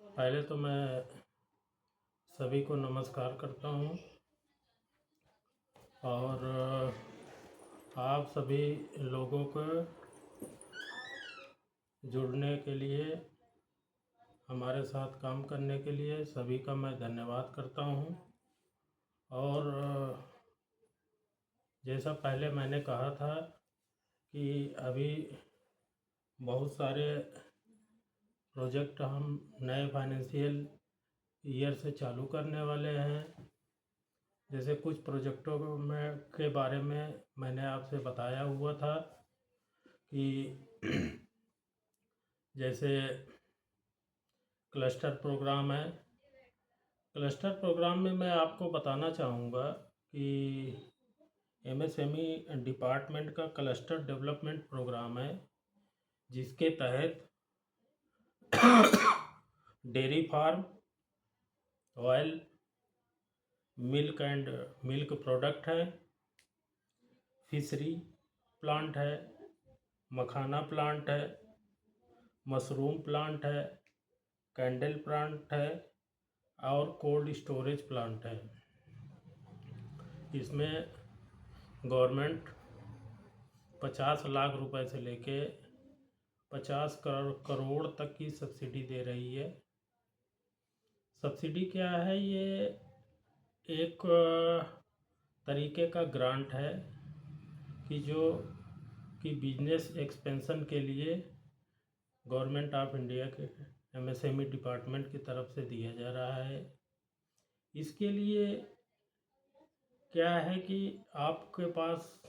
पहले तो मैं सभी को नमस्कार करता हूँ और आप सभी लोगों को जुड़ने के लिए, हमारे साथ काम करने के लिए सभी का मैं धन्यवाद करता हूँ। और जैसा पहले मैंने कहा था कि अभी बहुत सारे प्रोजेक्ट हम नए फाइनेंशियल ईयर से चालू करने वाले हैं। जैसे कुछ प्रोजेक्टों में के बारे में मैंने आपसे बताया हुआ था कि जैसे क्लस्टर प्रोग्राम है। क्लस्टर प्रोग्राम में मैं आपको बताना चाहूँगा कि एमएसएमई डिपार्टमेंट का क्लस्टर डेवलपमेंट प्रोग्राम है, जिसके तहत dairy farm, oil, milk and milk product है, फिशरी प्लांट है, मखाना प्लांट है, मशरूम प्लांट है, कैंडल प्लांट है और कोल्ड स्टोरेज प्लांट है। इसमें गवर्नमेंट 50 लाख रुपए से लेके 50 करोड़ तक की सब्सिडी दे रही है। सब्सिडी क्या है? ये एक तरीके का ग्रांट है कि बिजनेस एक्सपेंशन के लिए गवर्नमेंट ऑफ इंडिया के एमएसएमई डिपार्टमेंट की तरफ से दिया जा रहा है। इसके लिए क्या है कि आपके पास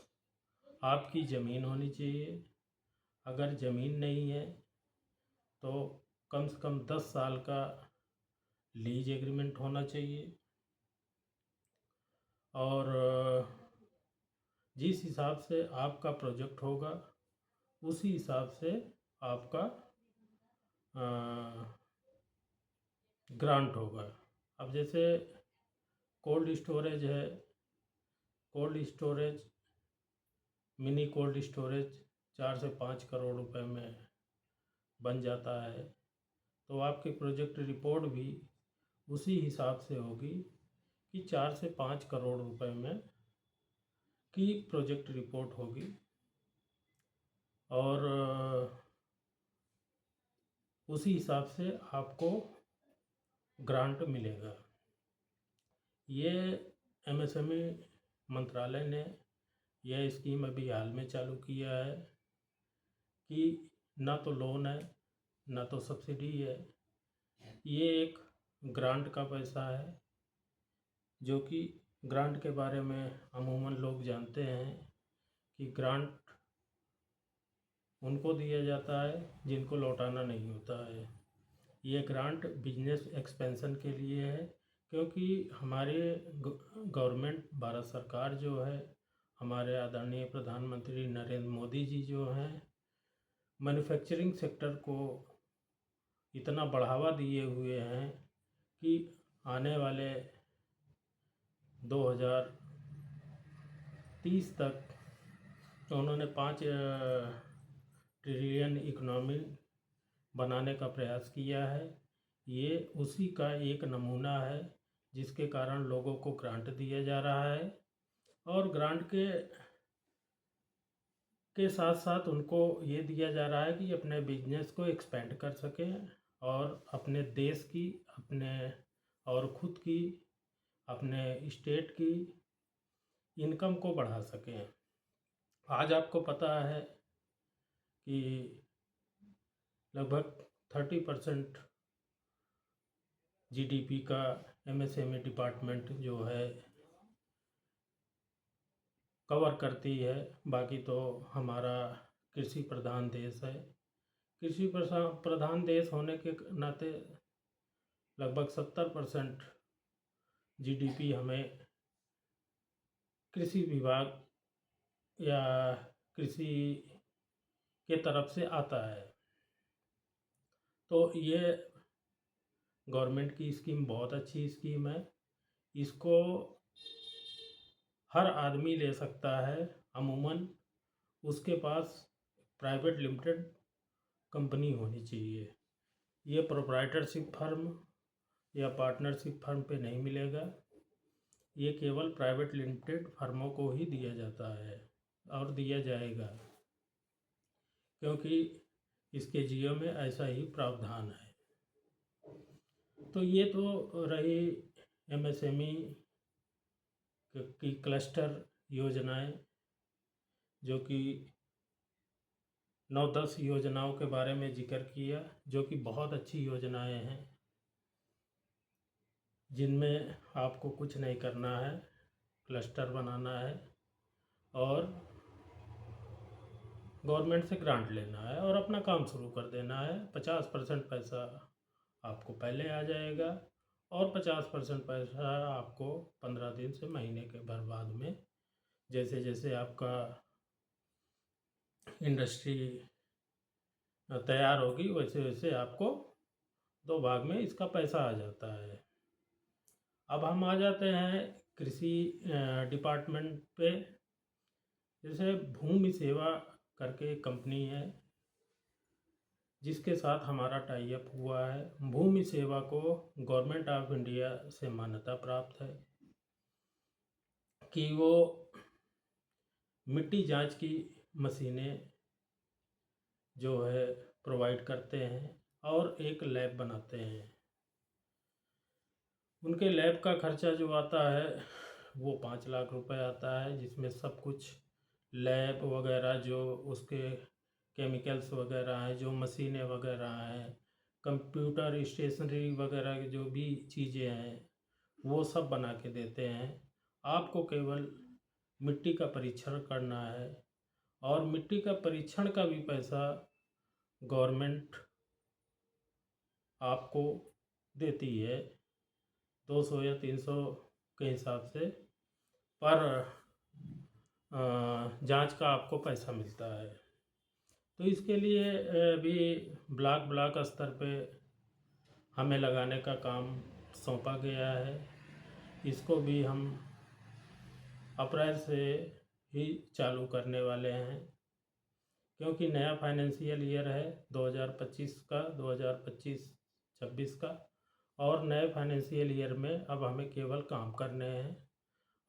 आपकी ज़मीन होनी चाहिए। अगर ज़मीन नहीं है तो कम से कम 10 साल का लीज एग्रीमेंट होना चाहिए। और जिस हिसाब से आपका प्रोजेक्ट होगा उसी हिसाब से आपका ग्रांट होगा। अब जैसे कोल्ड स्टोरेज है, cold storage, mini cold storage 4 से 5 करोड़ रुपए में बन जाता है, तो आपकी प्रोजेक्ट रिपोर्ट भी उसी हिसाब से होगी कि 4 से 5 करोड़ रुपए में की प्रोजेक्ट रिपोर्ट होगी। और उसी हिसाब से आपको ग्रांट मिलेगा। ये एमएसएमई मंत्रालय ने यह स्कीम अभी हाल में चालू किया है कि ना तो लोन है ना तो सब्सिडी है, ये एक ग्रांट का पैसा है। जो कि ग्रांट के बारे में अमूमन लोग जानते हैं कि ग्रांट उनको दिया जाता है जिनको लौटाना नहीं होता है। ये ग्रांट बिजनेस एक्सपेंशन के लिए है, क्योंकि हमारे गवर्नमेंट, भारत सरकार जो है, हमारे आदरणीय प्रधानमंत्री नरेंद्र मोदी जी जो हैं, मैन्युफैक्चरिंग सेक्टर को इतना बढ़ावा दिए हुए हैं कि आने वाले 2030 तक उन्होंने 5 ट्रिलियन इकोनॉमी बनाने का प्रयास किया है। ये उसी का एक नमूना है, जिसके कारण लोगों को ग्रांट दिया जा रहा है। और ग्रांट के साथ साथ उनको ये दिया जा रहा है कि अपने बिजनेस को एक्सपेंड कर सकें और अपने देश की, अपने और खुद की, अपने स्टेट की इनकम को बढ़ा सकें। आज आपको पता है कि लगभग 30% जीडीपी का एमएसएमई डिपार्टमेंट जो है कवर करती है। बाकी तो हमारा कृषि प्रधान देश है। कृषि प्रधान देश होने के नाते लगभग 70% जीडीपी हमें कृषि विभाग या कृषि के तरफ से आता है। तो ये गवर्नमेंट की स्कीम बहुत अच्छी स्कीम है। इसको हर आदमी ले सकता है। अमूमन उसके पास प्राइवेट लिमिटेड कंपनी होनी चाहिए। ये प्रोप्राइटरशिप फर्म या पार्टनरशिप फर्म पे नहीं मिलेगा। ये केवल प्राइवेट लिमिटेड फर्मों को ही दिया जाता है और दिया जाएगा, क्योंकि इसके जियो में ऐसा ही प्रावधान है। तो ये तो रही एमएसएमई की क्लस्टर योजनाएं, जो कि 9-10 योजनाओं के बारे में जिक्र किया, जो कि बहुत अच्छी योजनाएं हैं, जिनमें आपको कुछ नहीं करना है, क्लस्टर बनाना है और गवर्नमेंट से ग्रांट लेना है और अपना काम शुरू कर देना है। 50% पैसा आपको पहले आ जाएगा और 50% पैसा आपको 15 दिन से महीने के भर बाद में, जैसे जैसे आपका इंडस्ट्री तैयार होगी वैसे वैसे आपको 2 भाग में इसका पैसा आ जाता है। अब हम आ जाते हैं कृषि डिपार्टमेंट पे। जैसे भूमि सेवा करके एक कंपनी है जिसके साथ हमारा टाई अप हुआ है। भूमि सेवा को गवर्नमेंट ऑफ इंडिया से मान्यता प्राप्त है कि वो मिट्टी जांच की मशीनें जो है प्रोवाइड करते हैं और एक लैब बनाते हैं। उनके लैब का खर्चा जो आता है वो 5 लाख रुपए आता है, जिसमें सब कुछ लैब वगैरह, जो उसके केमिकल्स वगैरह हैं, जो मशीनें वगैरह हैं, कंप्यूटर स्टेशनरी वगैरह की जो भी चीज़ें हैं वो सब बना के देते हैं। आपको केवल मिट्टी का परीक्षण करना है और मिट्टी का परीक्षण का भी पैसा गवर्नमेंट आपको देती है 200 या 300 के हिसाब से पर जांच का आपको पैसा मिलता है। तो इसके लिए भी ब्लॉक स्तर पे हमें लगाने का काम सौंपा गया है। इसको भी हम अप्रैल से ही चालू करने वाले हैं, क्योंकि नया फाइनेंशियल ईयर है 2025 का, 2025-26 का, और नए फाइनेंशियल ईयर में अब हमें केवल काम करने हैं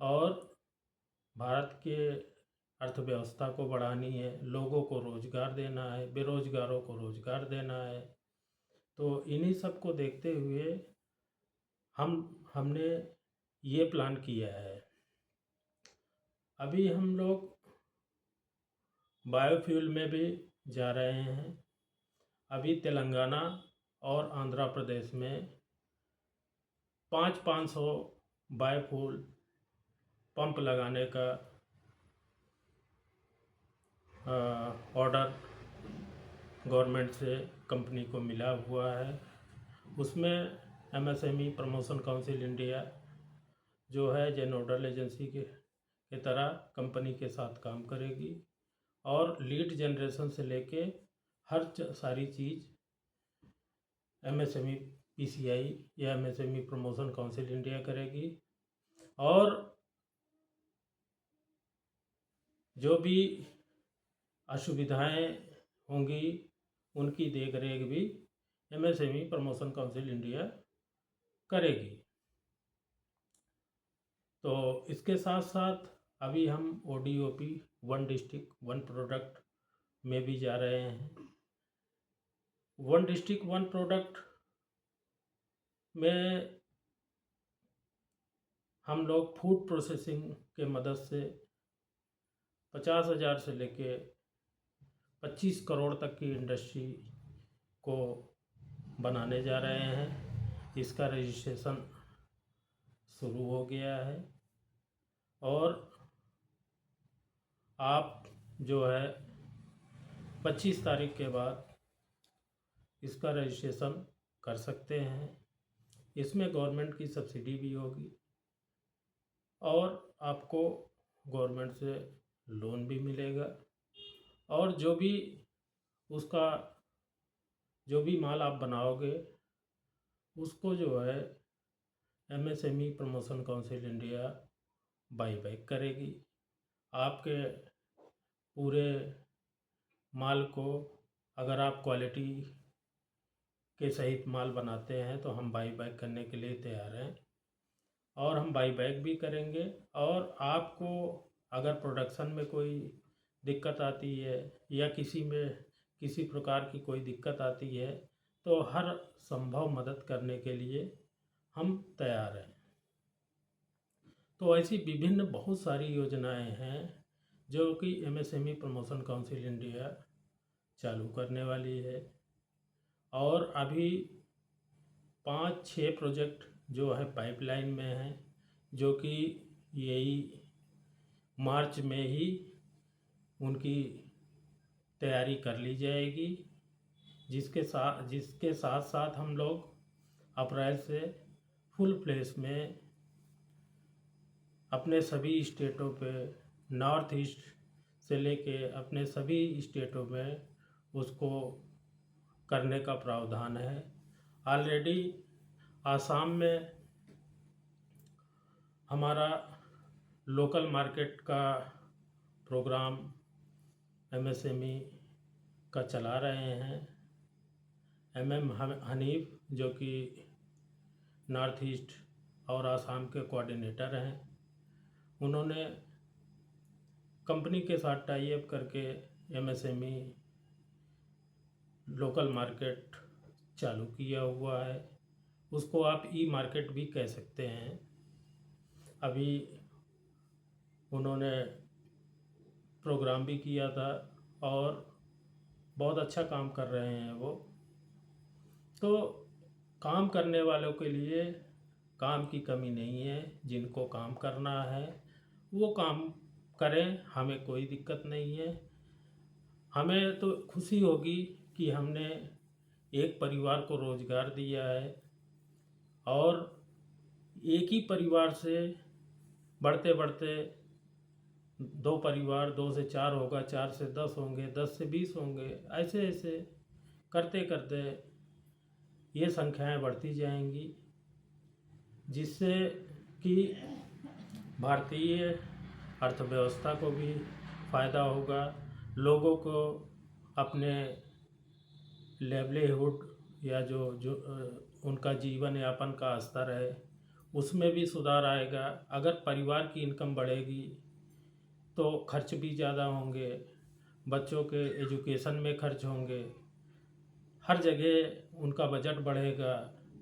और भारत के अर्थव्यवस्था को बढ़ानी है, लोगों को रोज़गार देना है, बेरोज़गारों को रोज़गार देना है। तो इन्हीं सब को देखते हुए हमने ये प्लान किया है। अभी हम लोग बायोफ्यूल में भी जा रहे हैं। अभी तेलंगाना और आंध्र प्रदेश में 500 बायोफ्यूल पंप लगाने का ऑर्डर गवर्नमेंट से कंपनी को मिला हुआ है। उसमें एमएसएमई प्रमोशन काउंसिल इंडिया जो है जे नोडल एजेंसी के तरह कंपनी के साथ काम करेगी और लीड जनरेशन से लेके हर सारी चीज़ एमएसएमई पीसीआई या एमएसएमई प्रमोशन काउंसिल इंडिया करेगी और जो भी असुविधाएं होंगी उनकी देख रेख भी एमएसएमई प्रमोशन काउंसिल इंडिया करेगी। तो इसके साथ साथ अभी हम ओडीओपी 1 डिस्ट्रिक्ट 1 प्रोडक्ट में भी जा रहे हैं। 1 डिस्ट्रिक्ट 1 प्रोडक्ट में हम लोग फूड प्रोसेसिंग के मदद से 50,000 से लेके 25 करोड़ तक की इंडस्ट्री को बनाने जा रहे हैं। इसका रजिस्ट्रेशन शुरू हो गया है और आप जो है 25 तारीख के बाद इसका रजिस्ट्रेशन कर सकते हैं। इसमें गवर्नमेंट की सब्सिडी भी होगी और आपको गवर्नमेंट से लोन भी मिलेगा और जो भी उसका जो भी माल आप बनाओगे उसको जो है MSME promotion council India by back करेगी। आपके पूरे माल को अगर आप क्वालिटी के सहित माल बनाते हैं तो हम बाई बैक करने के लिए तैयार हैं, और हम बाई बैक भी करेंगे। और आपको अगर प्रोडक्शन में कोई दिक्कत आती है या किसी में किसी प्रकार की कोई दिक्कत आती है तो हर संभव मदद करने के लिए हम तैयार हैं। तो ऐसी विभिन्न बहुत सारी योजनाएं हैं जो कि एमएसएमई प्रमोशन काउंसिल इंडिया चालू करने वाली है, और अभी 5-6 प्रोजेक्ट जो है पाइपलाइन में हैं, जो कि यही मार्च में ही उनकी तैयारी कर ली जाएगी, जिसके साथ साथ हम लोग अप्रैल से फुल फ्लेश में अपने सभी स्टेटों पे, नॉर्थ ईस्ट से लेके अपने सभी स्टेटों में उसको करने का प्रावधान है। ऑलरेडी आसाम में हमारा लोकल मार्केट का प्रोग्राम एमएसएमई का चला रहे हैं। एमएम हनीफ जो कि नॉर्थ ईस्ट और आसाम के कोऑर्डिनेटर हैं, उन्होंने कंपनी के साथ टाई अप करके एमएसएमई लोकल मार्केट चालू किया हुआ है। उसको आप ई मार्केट भी कह सकते हैं। अभी उन्होंने प्रोग्राम भी किया था और बहुत अच्छा काम कर रहे हैं वो। तो काम करने वालों के लिए काम की कमी नहीं है। जिनको काम करना है वो काम करें, हमें कोई दिक्कत नहीं है। हमें तो खुशी होगी कि हमने एक परिवार को रोज़गार दिया है, और एक ही परिवार से बढ़ते बढ़ते 2 परिवार, 2 से 4 होगा, 4 से 10 होंगे, 10 से 20 होंगे, ऐसे ऐसे करते करते ये संख्याएं बढ़ती जाएंगी, जिससे कि भारतीय अर्थव्यवस्था को भी फ़ायदा होगा। लोगों को अपने लेवलीहुड या जो उनका जीवन यापन का स्तर है उसमें भी सुधार आएगा। अगर परिवार की इनकम बढ़ेगी तो खर्च भी ज़्यादा होंगे, बच्चों के एजुकेशन में खर्च होंगे, हर जगह उनका बजट बढ़ेगा।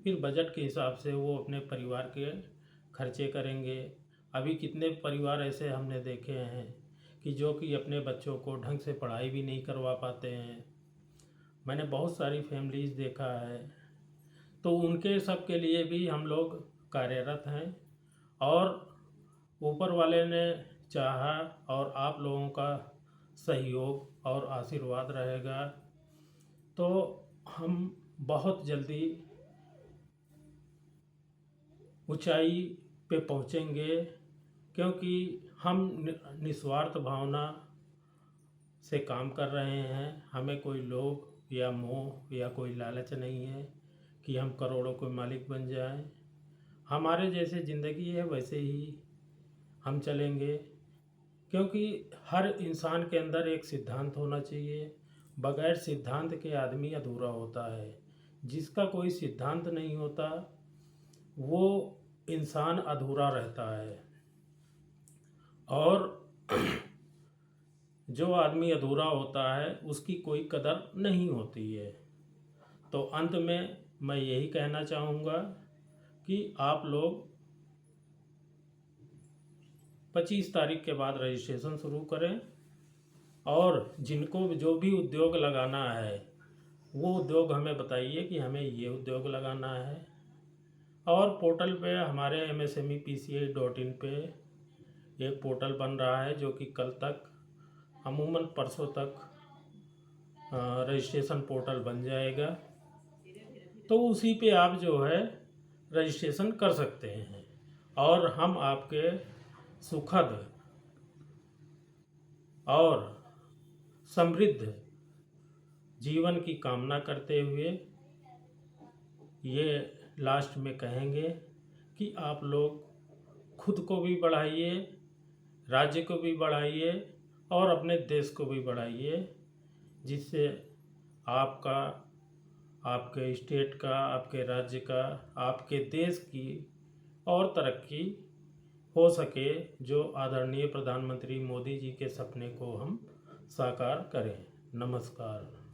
फिर बजट के हिसाब से वो अपने परिवार के खर्चे करेंगे। अभी कितने परिवार ऐसे हमने देखे हैं कि जो कि अपने बच्चों को ढंग से पढ़ाई भी नहीं करवा पाते हैं। मैंने बहुत सारी फैमिलीज़ देखा है। तो उनके सब के लिए भी हम लोग कार्यरत हैं, और ऊपर वाले ने चाहा और आप लोगों का सहयोग और आशीर्वाद रहेगा तो हम बहुत जल्दी ऊंचाई पे पहुंचेंगे, क्योंकि हम निस्वार्थ भावना से काम कर रहे हैं। हमें कोई लोभ या मोह या कोई लालच नहीं है कि हम करोड़ों के मालिक बन जाएं। हमारे जैसे ज़िंदगी है वैसे ही हम चलेंगे, क्योंकि हर इंसान के अंदर एक सिद्धांत होना चाहिए। बगैर सिद्धांत के आदमी अधूरा होता है। जिसका कोई सिद्धांत नहीं होता वो इंसान अधूरा रहता है, और जो आदमी अधूरा होता है उसकी कोई कदर नहीं होती है। तो अंत में मैं यही कहना चाहूँगा कि आप लोग 25 तारीख के बाद रजिस्ट्रेशन शुरू करें, और जिनको जो भी उद्योग लगाना है वो उद्योग हमें बताइए कि हमें ये उद्योग लगाना है। और पोर्टल पे हमारे MSMEPCI.in पे एक पोर्टल बन रहा है, जो कि कल तक, अमूमन परसों तक रजिस्ट्रेशन पोर्टल बन जाएगा। तो उसी पे आप जो है रजिस्ट्रेशन कर सकते हैं, और हम आपके सुखद और समृद्ध जीवन की कामना करते हुए ये लास्ट में कहेंगे कि आप लोग खुद को भी बढ़ाइए, राज्य को भी बढ़ाइए और अपने देश को भी बढ़ाइए, जिससे आपका आपके स्टेट का, आपके राज्य का, आपके देश की और तरक्की हो सके, जो आदरणीय प्रधानमंत्री मोदी जी के सपने को हम साकार करें। नमस्कार।